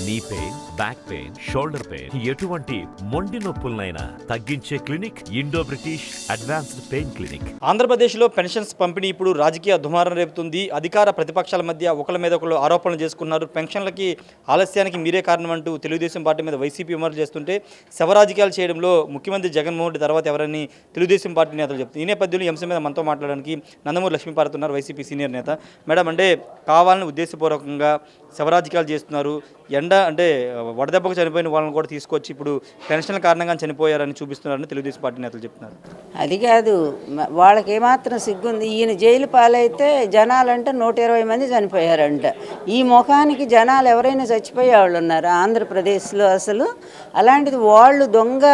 Knee pain, back pain, shoulder pain, ఎటువంటి మొండి నొప్పులనైనా తగ్గించే clinic Indo British advanced pain clinic. ఆంధ్రప్రదేశ్లో పెన్షన్స్ పంపిణీ ఇప్పుడు రాజకీయ దుమారం రేపుతుంది. అధికార ప్రతిపక్షాల మధ్య ఒకళ్ళ మీద ఒకళ్ళు ఆరోపణలు చేసుకున్నారు. పెన్షన్లకి ఆలస్యానికి మీరే కారణం అంటూ తెలుగుదేశం పార్టీ మీద వైసీపీ విమర్శలు చేస్తుంటే శవరాజకీయాలు చేయడంలో ముఖ్యమంత్రి జగన్మోహన్ రెడ్డి తర్వాత ఎవరని తెలుగుదేశం పార్టీ నేతలు చెప్తారు. ఈ నేపథ్యంలో ఈ అంశం మీద మనతో మాట్లాడడానికి నందమూరి లక్ష్మీపార్వతి ఉన్నారు, వైసీపీ సీనియర్ నేత. మేడం, అంటే కావాలని ఉద్దేశపూర్వకంగా శవరాజకీయాలు చేస్తున్నారు. అంటే వడదెబ్బకు చనిపోయిన వాళ్ళని కూడా తీసుకొచ్చి ఇప్పుడు పెన్షన్ల కారణంగా చనిపోయారని చూపిస్తున్నారని తెలుగుదేశం పార్టీ నేతలు చెప్తున్నారు. అది కాదు, వాళ్ళకి ఏమాత్రం సిగ్గుంది. ఈయన జైలు పాలైతే జనాలంటే 120 మంది చనిపోయారంట. ఈ ముఖానికి జనాలు ఎవరైనా చచ్చిపోయే వాళ్ళు ఉన్నారు ఆంధ్రప్రదేశ్లో? అసలు అలాంటిది వాళ్ళు దొంగ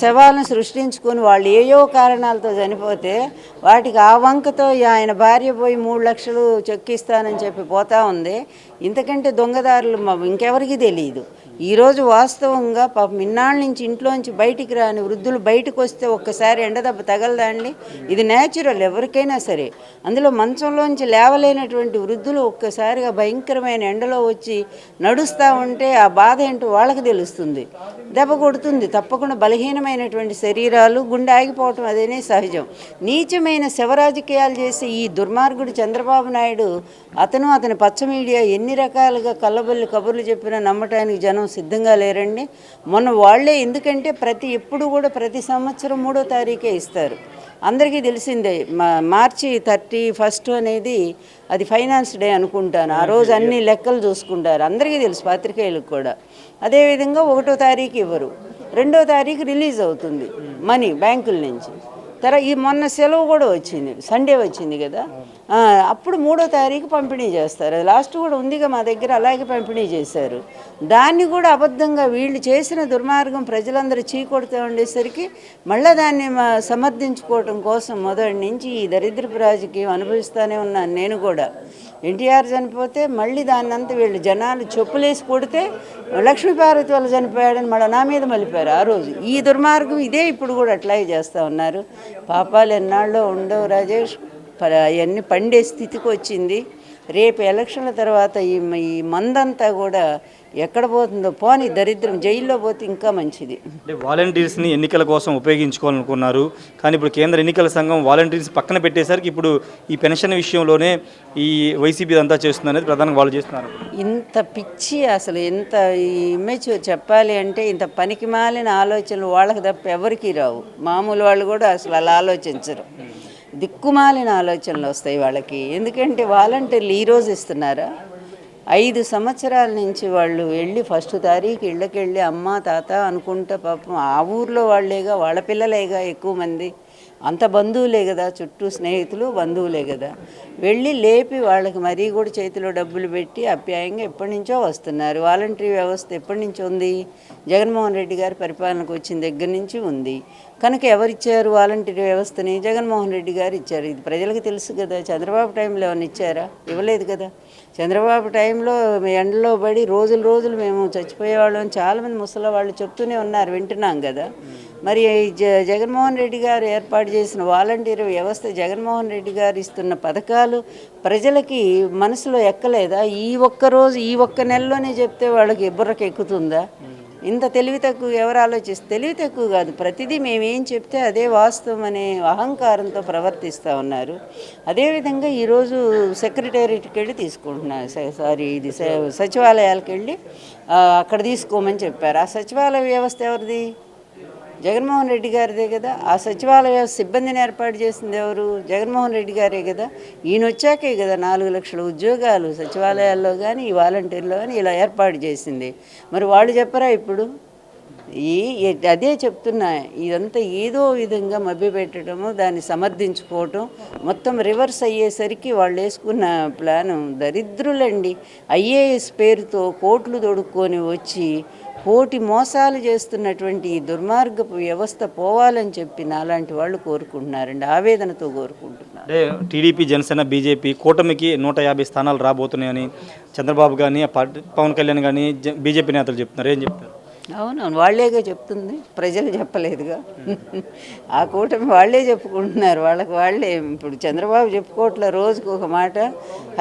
శవాలను సృష్టించుకొని వాళ్ళు ఏయో కారణాలతో చనిపోతే వాటికి ఆ వంకతో ఆయన భార్య పోయి 3 లక్షలు చెక్కిస్తానని చెప్పి పోతా ఉంది. ఇంతకంటే దొంగదారులు ఇంకెవరికి తెలియదు. ఈరోజు వాస్తవంగా పాపం ఇన్నాళ్ళ నుంచి ఇంట్లోంచి బయటికి రాని వృద్ధులు బయటకు వస్తే ఒక్కసారి ఎండదెబ్బ తగలదండి. ఇది న్యాచురల్ ఎవరికైనా సరే. అందులో మంచంలోంచి లేవలేనటువంటి వృద్ధులు ఒక్కసారిగా భయంకరమైన ఎండలో వచ్చి నడుస్తూ ఉంటే ఆ బాధ ఏంటో వాళ్ళకి తెలుస్తుంది. దెబ్బ కొడుతుంది తప్పకుండా. బలహీనమైనటువంటి శరీరాలు, గుండె ఆగిపోవటం అదేనే సహజం. నీచమైన శవరాజకీయాలు చేసే ఈ దుర్మార్గుడు చంద్రబాబు నాయుడు, అతని పచ్చ మీడియా ఎన్ని రకాలుగా కళ్ళబొల్లి కబుర్లు చెప్పినా నమ్మటానికి జనం సిద్ధంగా లేరండి. మొన్న వాళ్లే, ఎందుకంటే ఎప్పుడు కూడా ప్రతి సంవత్సరం 3వ తారీఖే ఇస్తారు. అందరికీ తెలిసిందే. మార్చి 31 అనేది అది ఫైనాన్స్ డే అనుకుంటాను. ఆ రోజు అన్ని లెక్కలు చూసుకుంటారు, అందరికీ తెలుసు, పత్రికేయులకు కూడా. అదేవిధంగా 1వ తారీఖు ఇవ్వరు, 2వ తారీఖు రిలీజ్ అవుతుంది మనీ బ్యాంకుల నుంచి. ఈ మొన్న సెలవు కూడా వచ్చింది, సండే వచ్చింది కదా, అప్పుడు 3వ తారీఖు పంపిణీ చేస్తారు. అది లాస్ట్ కూడా ఉందిగా మా దగ్గర, అలాగే పంపిణీ చేశారు. దాన్ని కూడా అబద్ధంగా వీళ్ళు చేసిన దుర్మార్గం ప్రజలందరూ చీకొడుతూ ఉండేసరికి మళ్ళీ దాన్ని సమర్థించుకోవటం కోసం మొదటి నుంచి ఈ దరిద్రపు రాజకీయం అనుభవిస్తూనే ఉన్నాను నేను కూడా. ఎన్టీఆర్ చనిపోతే మళ్ళీ దాన్నంతా వీళ్ళు జనాలు చెప్పులేసి కొడితే లక్ష్మీపార్వతి వాళ్ళు చనిపోయాడని మళ్ళీ నా మీద మలిపారు ఆ రోజు. ఈ దుర్మార్గం ఇదే ఇప్పుడు కూడా అట్లాగే చేస్తూ ఉన్నారు. పాపాలు ఎన్నాళ్ళో ఉండవు రాజేష్, అవన్నీ పండే స్థితికి వచ్చింది. రేపు ఎలక్షన్ల తర్వాత ఈ మందంతా కూడా ఎక్కడ పోతుందో పోని, దరిద్రం జైల్లో పోతే ఇంకా మంచిది. అంటే వాలంటీర్స్ని ఎన్నికల కోసం ఉపయోగించుకోవాలనుకున్నారు, కానీ ఇప్పుడు కేంద్ర ఎన్నికల సంఘం వాలంటీర్స్ పక్కన పెట్టేసరికి ఇప్పుడు ఈ పెన్షన్ విషయంలోనే ఈ వైసీపీ అంతా చేస్తుంది అనేది ప్రధానంగా వాళ్ళు చేస్తున్నారు. ఇంత పిచ్చి, అసలు ఎంత ఇమేచ్యూర్ చెప్పాలి అంటే, ఇంత పనికిమాలిన ఆలోచనలు వాళ్ళకి తప్ప ఎవరికి రావు. మామూలు వాళ్ళు కూడా అసలు అలా ఆలోచించరు. దిక్కుమాలిన ఆలోచనలు వస్తాయి వాళ్ళకి. ఎందుకంటే వాలంటీర్లు ఈరోజు ఇస్తున్నారా? 5 సంవత్సరాల నుంచి వాళ్ళు వెళ్ళి 1వ తారీఖు ఇళ్ళకి వెళ్ళి అమ్మ తాత అనుకుంటా, పాపం ఆ ఊర్లో వాళ్ళేగా, వాళ్ళ పిల్లలేగా ఎక్కువ మంది, అంత బంధువులే కదా, చుట్టూ స్నేహితులు బంధువులే కదా, వెళ్ళి లేపి వాళ్ళకి మరీ కూడా చేతిలో డబ్బులు పెట్టి అప్యాయంగా ఎప్పటి నుంచో వస్తున్నారు. వాలంటరీ వ్యవస్థ ఎప్పటి నుంచి ఉంది? జగన్మోహన్ రెడ్డి గారి పరిపాలనకు వచ్చిన దగ్గర నుంచి ఉంది. కనుక ఎవరిచ్చారు వాలంటరీ వ్యవస్థని? జగన్మోహన్ రెడ్డి గారు ఇచ్చారు. ఇది ప్రజలకు తెలుసు కదా. చంద్రబాబు టైంలో ఏమైనా ఇచ్చారా? ఇవ్వలేదు కదా. చంద్రబాబు టైంలో ఎండలో పడి రోజులు మేము చచ్చిపోయేవాళ్ళం చాలామంది ముసలి వాళ్ళు చెప్తూనే ఉన్నారు, వింటున్నాం కదా. మరి జగన్మోహన్ రెడ్డి గారు ఏర్పాటు చేసిన వాలంటీర్ వ్యవస్థ, జగన్మోహన్ రెడ్డి గారు ఇస్తున్న పథకాలు ప్రజలకి మనసులో ఎక్కలేదా? ఈ ఒక్క నెలలోనే చెప్తే వాళ్ళకి బుర్రకు ఎక్కుతుందా? ఇంత తెలివి తక్కువ ఎవరు ఆలోచిస్తే? తెలివి తక్కువ కాదు, ప్రతిదీ మేమేం చెప్తే అదే వాస్తవం అనే అహంకారంతో ప్రవర్తిస్తూ ఉన్నారు. అదేవిధంగా ఈరోజు సెక్రటేరియట్కి వెళ్ళి తీసుకుంటున్నారు, ఇది సచివాలయాలకు వెళ్ళి అక్కడ తీసుకోమని చెప్పారు. ఆ సచివాలయ వ్యవస్థ ఎవరిది? జగన్మోహన్ రెడ్డి గారిదే కదా. ఆ సచివాలయ సిబ్బందిని ఏర్పాటు చేసింది ఎవరు? జగన్మోహన్ రెడ్డి గారే కదా. ఈయన వచ్చాకే కదా 4 లక్షల ఉద్యోగాలు సచివాలయాల్లో కానీ ఈ వాలంటీర్లో కానీ ఇలా ఏర్పాటు చేసింది. మరి వాళ్ళు చెప్పరా ఇప్పుడు? అదే చెప్తున్నా, ఇదంతా ఏదో విధంగా మభ్యపెట్టడము, దాన్ని సమర్థించుకోవటం, మొత్తం రివర్స్ అయ్యేసరికి వాళ్ళు వేసుకున్న ప్లాను దరిద్రులండి. ఐఏఎస్ పేరుతో కోట్లు తొడుక్కొని వచ్చి కోటి మోసాలు చేస్తున్నటువంటి ఈ దుర్మార్గపు వ్యవస్థ పోవాలని చెప్పి నాలాంటి వాళ్ళు కోరుకుంటున్నారండి, ఆవేదనతో కోరుకుంటున్నారు. అంటే టీడీపీ, జనసేన, బీజేపీ కూటమికి 150 స్థానాలు రాబోతున్నాయని చంద్రబాబు కానీ, పవన్ కళ్యాణ్ కానీ, బీజేపీ నేతలు చెప్తున్నారు. ఏం చెప్తారు? అవునవును, వాళ్ళేగా చెప్తుంది, ప్రజలు చెప్పలేదుగా. ఆ కూటమి వాళ్ళే చెప్పుకుంటున్నారు, వాళ్ళకి వాళ్ళే. ఇప్పుడు చంద్రబాబు చెప్పుకోవట్లే రోజుకు ఒక మాట.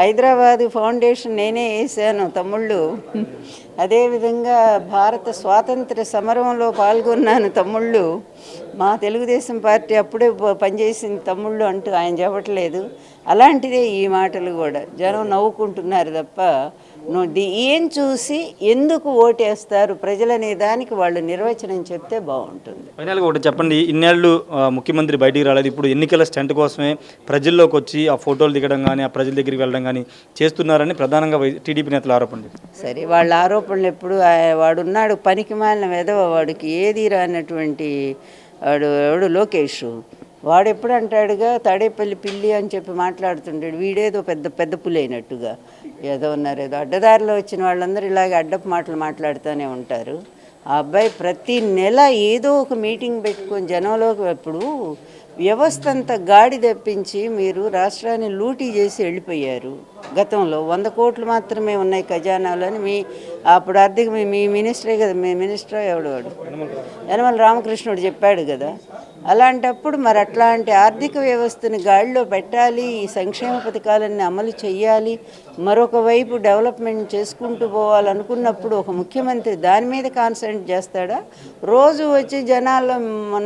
హైదరాబాదు ఫౌండేషన్ నేనే వేసాను తమ్ముళ్ళు, అదేవిధంగా భారత స్వాతంత్ర సమరంలో పాల్గొన్నాను తమ్ముళ్ళు, మా తెలుగుదేశం పార్టీ అప్పుడే పనిచేసింది తమ్ముళ్ళు అంటూ ఆయన చెప్పట్లేదు. అలాంటిదే ఈ మాటలు కూడా. జనం నవ్వుకుంటున్నారు తప్ప ఏం చూసి ఎందుకు ఓటేస్తారు ప్రజలనే దానికి వాళ్ళు నిర్వచనం చెప్తే బాగుంటుంది. ఫైనల్గా ఒకటి చెప్పండి, ఇన్నేళ్ళు ముఖ్యమంత్రి బయటికి రాలేదు, ఇప్పుడు ఎన్నికల స్టంట్ కోసమే ప్రజల్లోకి వచ్చి ఆ ఫోటోలు దిగడం కానీ ఆ ప్రజల దగ్గరికి వెళ్ళడం కానీ చేస్తున్నారని ప్రధానంగా టీడీపీ నేతలు ఆరోపణలు. సరే, వాళ్ళ ఆరోపణలు ఎప్పుడు వాడున్నాడు పనికి మాలిన వెధవ, వాడికి ఏది రానటువంటి ఎవడు లోకేష్, వాడు ఎప్పుడు అంటాడుగా తాడేపల్లి పిల్లి అని చెప్పి మాట్లాడుతుంటాడు, వీడేదో పెద్ద పెద్ద పులైనట్టుగా. ఏదో ఉన్నారు, ఏదో అడ్డదారిలో వచ్చిన వాళ్ళందరూ ఇలాగే అడ్డపు మాటలు మాట్లాడుతూనే ఉంటారు. ఆ అబ్బాయి ప్రతి నెల ఏదో ఒక మీటింగ్ పెట్టుకొని జనంలోకి, ఇప్పుడు వ్యవస్థ అంతా గాడి తెప్పించి మీరు రాష్ట్రాన్ని లూటీ చేసి వెళ్ళిపోయారు. గతంలో 100 కోట్లు మాత్రమే ఉన్నాయి ఖజానాలో అని మీ అప్పుడు ఆర్థిక మీ మినిస్టరే కదా, మీ మినిస్టర్ ఎవడు యనమల రామకృష్ణుడు చెప్పాడు కదా. అలాంటప్పుడు మరి అట్లాంటి ఆర్థిక వ్యవస్థని గాడిలో పెట్టాలి, ఈ సంక్షేమ పథకాలన్నీ అమలు చేయాలి, మరొక వైపు డెవలప్మెంట్ చేసుకుంటూ పోవాలనుకున్నప్పుడు ఒక ముఖ్యమంత్రి దాని మీద కాన్సన్ట్రేట్ చేస్తాడా? రోజు వచ్చి జనాల్లో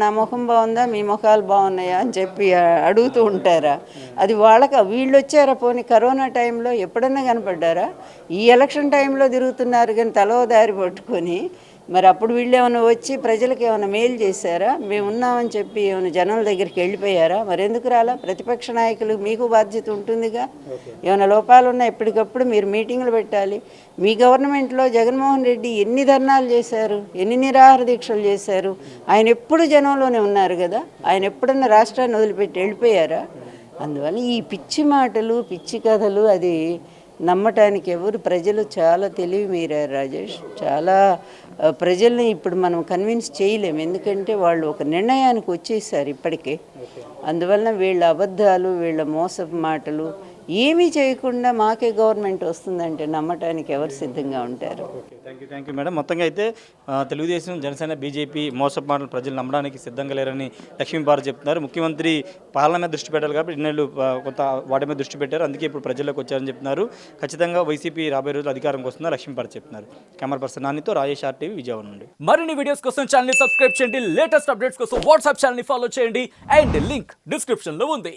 నా ముఖం బాగుందా, మీ ముఖాలు బాగున్నాయా అని చెప్పి అడుగుతూ ఉంటారా? అది వాళ్ళకి, వీళ్ళు వచ్చారా పోనీ కరోనా టైంలో ఎప్పుడన్నా కనపడ్డారా? ఈ ఎలక్షన్ టైంలో తిరుగుతున్నారు కానీ తలో దారి పట్టుకొని. మరి అప్పుడు వీళ్ళు ఏమైనా వచ్చి ప్రజలకు ఏమైనా మేలు చేశారా? మేము ఉన్నామని చెప్పి ఏమైనా జనాల దగ్గరికి వెళ్ళిపోయారా? మరి ఎందుకు రాలా? ప్రతిపక్ష నాయకులు మీకు బాధ్యత ఉంటుందిగా. ఏమైనా లోపాలు ఉన్నా ఎప్పటికప్పుడు మీరు మీటింగులు పెట్టాలి. మీ గవర్నమెంట్లో జగన్మోహన్ రెడ్డి ఎన్ని ధర్నాలు చేశారు, ఎన్ని నిరాహార దీక్షలు చేశారు? ఆయన ఎప్పుడు జనంలోనే ఉన్నారు కదా. ఆయన ఎప్పుడన్నా రాష్ట్రాన్ని వదిలిపెట్టి వెళ్ళిపోయారా? అందువల్ల ఈ పిచ్చి మాటలు, పిచ్చి కథలు అది నమ్మటానికి ఎవరు, ప్రజలు చాలా తెలివి మీరారు రాజేష్. చాలా ప్రజల్ని ఇప్పుడు మనం కన్విన్స్ చేయలేము, ఎందుకంటే వాళ్ళు ఒక నిర్ణయానికి వచ్చేసారు ఇప్పటికే. అందువలన వీళ్ళ అబద్ధాలు, వీళ్ళ మోసపు మాటలు ఏమీ చేయకుండా మాకే గవర్నమెంట్ వస్తుందంటే నమ్మటానికి ఎవరు సిద్ధంగా ఉంటారు? Thank you madam. మొత్తంగా అయితే తెలుగుదేశం, జనసేన, బీజేపీ మోసపు మాటలు ప్రజలు నమ్మడానికి సిద్ధంగా లేరని లక్ష్మీపార్వతి చెప్తున్నారు. ముఖ్యమంత్రి పాలన మీద దృష్టి పెట్టాలి కాబట్టి ఇన్నేళ్ళు కొంత వాటి మీద దృష్టి పెట్టారు, అందుకే ఇప్పుడు ప్రజల్లోకి వచ్చారని చెప్తున్నారు. ఖచ్చితంగా వైసీపీ రాబోయే రోజులు అధికారంకి వస్తుందని లక్ష్మీపార్వతి చెప్తున్నారు. కెమెరా పర్సన్ నానితో రాజేష్ RTV విజయవాడ నుండి. మరిన్ని వీడియోస్ కోసం ఛానల్ ని సబ్స్క్రైబ్ చేయండి, లేటెస్ట్ అప్డేట్స్ కోసం వాట్సాప్ ఛానల్ ని ఫాలో చేయండి, అండ్ లింక్ డిస్క్రిప్షన్ లో ఉంది.